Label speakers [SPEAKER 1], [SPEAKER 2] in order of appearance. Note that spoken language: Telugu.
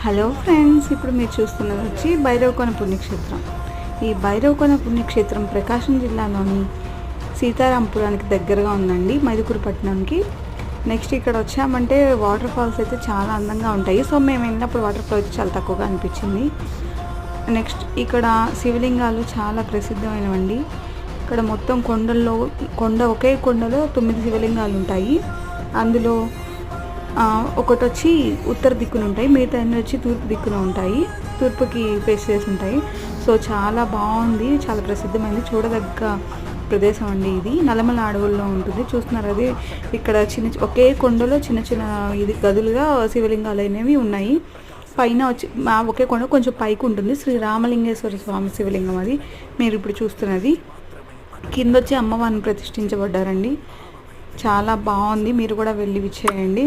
[SPEAKER 1] హలో ఫ్రెండ్స్, ఇప్పుడు మీరు చూస్తున్నది వచ్చి భైరవకోన పుణ్యక్షేత్రం. ఈ భైరవకోన పుణ్యక్షేత్రం ప్రకాశం జిల్లాలోని సీతారాంపురానికి దగ్గరగా ఉందండి, మైదుకూరు పట్టణంకి. నెక్స్ట్ ఇక్కడ వచ్చామంటే వాటర్ ఫాల్స్ అయితే చాలా అందంగా ఉంటాయి. సో మేము వెళ్ళినప్పుడు వాటర్ ఫాల్ అయితే చాలా తక్కువగా అనిపించింది. నెక్స్ట్ ఇక్కడ శివలింగాలు చాలా ప్రసిద్ధమైనవండి. ఇక్కడ మొత్తం ఒకే కొండలో 9 శివలింగాలు ఉంటాయి. అందులో ఒకటి వచ్చి ఉత్తర దిక్కున ఉంటాయి, మిగతా అన్నీ వచ్చి తూర్పు దిక్కున ఉంటాయి, తూర్పుకి ఫేస్ చేసి ఉంటాయి. సో చాలా బాగుంది, చాలా ప్రసిద్ధమైంది, చూడదగ్గ ప్రదేశం అండి. ఇది నల్లమల అడవుల్లో ఉంటుంది. చూస్తున్నారు అది ఇక్కడ ఒకే కొండలో చిన్న చిన్న గదులుగా శివలింగాలు అనేవి ఉన్నాయి. పైన వచ్చి ఒకే కొండ కొంచెం పైకి ఉంటుంది, శ్రీ రామలింగేశ్వర స్వామి శివలింగం అది మీరు ఇప్పుడు చూస్తున్నది. కింద వచ్చి అమ్మవారిని ప్రతిష్ఠించబడ్డారండి. చాలా బాగుంది, మీరు కూడా వెళ్ళి విచ్చేయండి.